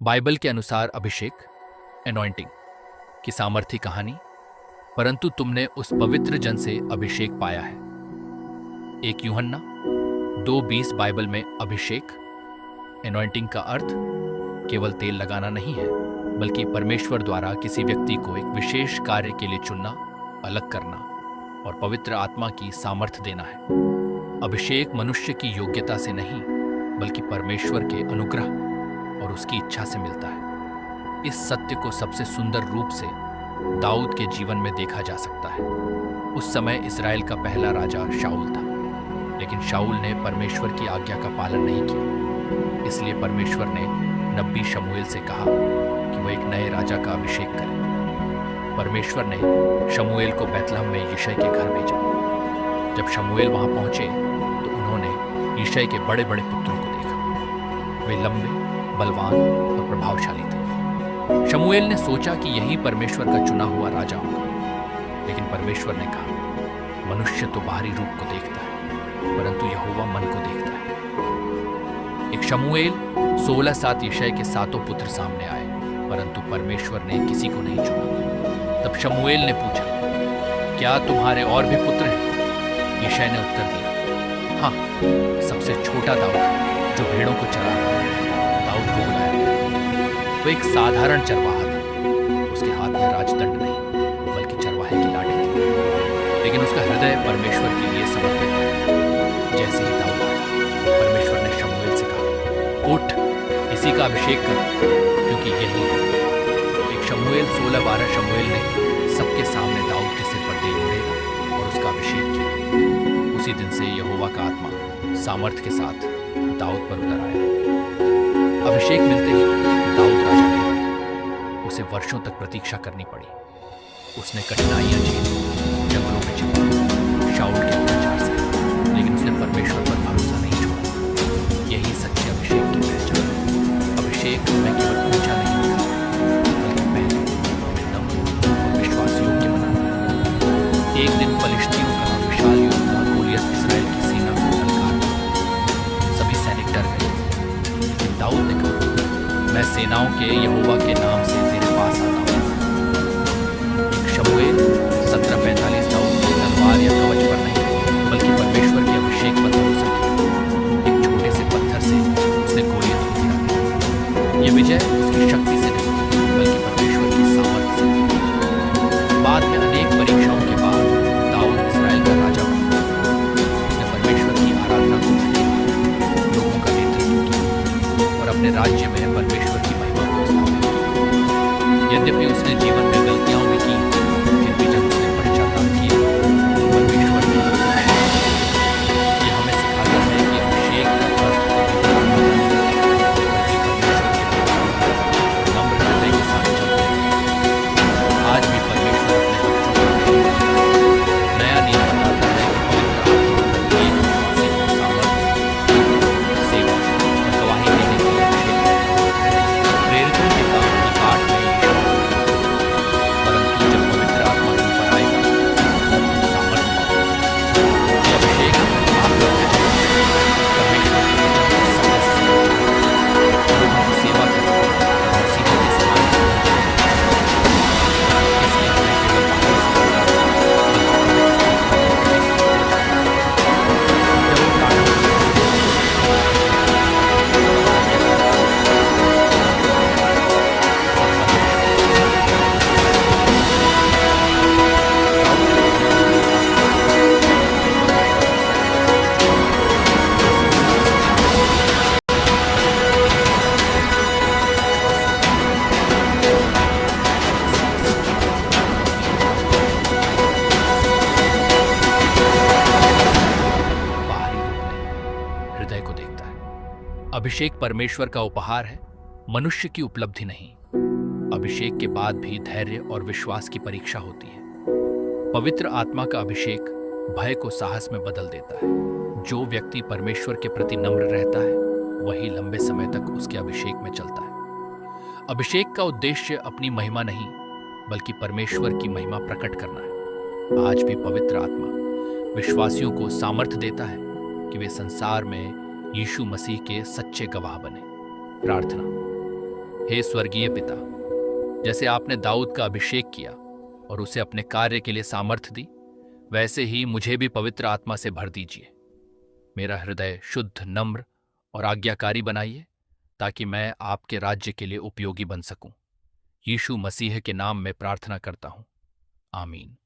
Bible के अनुसार अभिषेक anointing की सामर्थ्य कहानी। परंतु तुमने उस पवित्र जन से अभिषेक पाया है। एक यूहन्ना 2:20 बाइबल में अभिषेक एनॉइंटिंग का अर्थ केवल तेल लगाना नहीं है, बल्कि परमेश्वर द्वारा किसी व्यक्ति को एक विशेष कार्य के लिए चुनना, अलग करना और पवित्र आत्मा की सामर्थ्य देना है। अभिषेक मनुष्य की योग्यता से नहीं, बल्कि परमेश्वर के अनुग्रह और उसकी इच्छा से मिलता है। इस सत्य को सबसे सुंदर रूप से दाऊद के जीवन में देखा जा सकता है। उस समय इस्राएल का पहला राजा शाऊल था, लेकिन शाऊल ने परमेश्वर की आज्ञा का पालन नहीं किया। इसलिए परमेश्वर ने नबी शमूएल से कहा कि वह एक नए राजा का अभिषेक करे। परमेश्वर ने शमूएल को बैतलहम में यिशै के घर भेजा। जब शमूएल वहां पहुंचे तो उन्होंने यिशै के बड़े बड़े पुत्रों को देखा। वे लंबे, बलवान और प्रभावशाली थे। शमूएल ने सोचा कि यही परमेश्वर का चुना हुआ राजा होगा, लेकिन परमेश्वर ने कहा, मनुष्य तो बाहरी रूप को देखता है, परंतु यहोवा मन को देखता है। एक शमूएल 16 यिशै के 7 पुत्र सामने आए, परंतु परमेश्वर ने किसी को नहीं चुना। तब शमूएल ने पूछा, क्या तुम्हारे और भी पुत्र हैं? यिशै ने उत्तर दिया, हाँ, सबसे छोटा दाऊद है, जो भेड़ों को चरा रहा है। दाऊद को बुलाया गया। वो एक साधारण चरवाहा था। उसके हाथ में राजदंड नहीं, बल्कि चरवाहे की लाठी थी, लेकिन उसका हृदय परमेश्वर के लिए समर्पित था। जैसे ही दाऊद आया, परमेश्वर ने शमूएल से कहा, उठ, इसी का अभिषेक कर, क्योंकि यही है। एक शमूएल 16-12 शमूएल ने सबके सामने दाऊद के सिर पर तेल उड़ेगा और उसका अभिषेक किया। उसी दिन से यहोवा का आत्मा सामर्थ्य के साथ दाऊद पर उतर आया। अभिषेक मिलते ही दाऊद राजा नहीं बना। उसे वर्षों तक प्रतीक्षा करनी पड़ी। उसने कठिनाइयां झेली, जंगलों में छिपा, शाऊल के अत्याचार से, लेकिन उसने परमेश्वर पर भरोसा नहीं छोड़ा। यही सच्चे अभिषेक की पहचान है। अभिषेक में केवल ऊंचा नहीं होता, बल्कि पहले हमें नम्र और विश्वास योग्य बनाता। एक दिन फलिश्तियों का विशाल योद्धा गोलियत इस्राएल की सेना को ललकार दिया। सभी सैनिक डर गए, लेकिन दाऊद ने कहा, मैं सेनाओं के यहोवा के नाम से तेरे पास आता हूँ। शमूएल 17:45 दाऊद की तलवार या कवच पर नहीं, बल्कि परमेश्वर के अभिषेक पर भरोसा किया। एक छोटे से पत्थर से उसने गोलियत को गिरा दिया। यह विजय उसकी शक्ति से नहीं, बल्कि परमेश्वर की सामर्थ्य से। बाद में अनेक परीक्षाओं के बाद दाऊद इस्राएल का राजा बना। उसने परमेश्वर की आराधना को किया, लोगों का नेतृत्व किया और अपने राज्य में परमेश्वर की महिमा को स्थापित किया। यद्यपि उसने जीवन में गलतियां भी की, फिर भी जब उसने पश्चाताप किया, परमेश्वर ने उसे क्षमा किया। यह हमें सिखाता है कि अभिषेक का अर्थ कभी भी नहीं होता, बल्कि परमेश्वर के प्रति नम्र हृदय के साथ चलते हैं। आज भी परमेश्वर अपने बच्चों को अभिषेक करता है। नया नियम बताता है कि पवित्र आत्मा एक विश्वासी को सामर्थ्य, सेवा और गवाही देने के लिए अभिषेक करता है। प्रेरितों के काम की काट में यीशु, परंतु जब पवित्र आत्मा तुम पर आएगा, तब तुम सामर्थ्य पाओगे। ये अभिषेक आपका है, परमेश्वर के वचन को समझ से लोगों की सेवा करना और मसीह के समान होना चाहिए। इसलिए हमें केवल बाहरी सुंदरता नहीं, बल्कि पवित्र आत्मा का अभिषेक करना चाहिए। जब हम प्रार्थना करते हैं, बाहरी रूप नहीं, हृदय को देखता है। अभिषेक परमेश्वर का उपहार है, मनुष्य की उपलब्धि नहीं। अभिषेक के बाद भी धैर्य और विश्वास की परीक्षा होती है। पवित्र आत्मा का अभिषेक भय को साहस में बदल देता है। जो व्यक्ति परमेश्वर के प्रति नम्र रहता है, वही लंबे समय तक उसके अभिषेक में चलता है। अभिषेक का उद्देश्य अपनी महिमा नहीं, बल्कि परमेश्वर की महिमा प्रकट करना है। आज भी पवित्र आत्मा विश्वासियों को सामर्थ्य देता है कि वे संसार में यीशु मसीह के सच्चे गवाह बने। प्रार्थना। हे स्वर्गीय पिता, जैसे आपने दाऊद का अभिषेक किया और उसे अपने कार्य के लिए सामर्थ्य दी, वैसे ही मुझे भी पवित्र आत्मा से भर दीजिए। मेरा हृदय शुद्ध, नम्र और आज्ञाकारी बनाइए, ताकि मैं आपके राज्य के लिए उपयोगी बन सकूं। यीशु मसीह के नाम में प्रार्थना करता हूं, आमीन।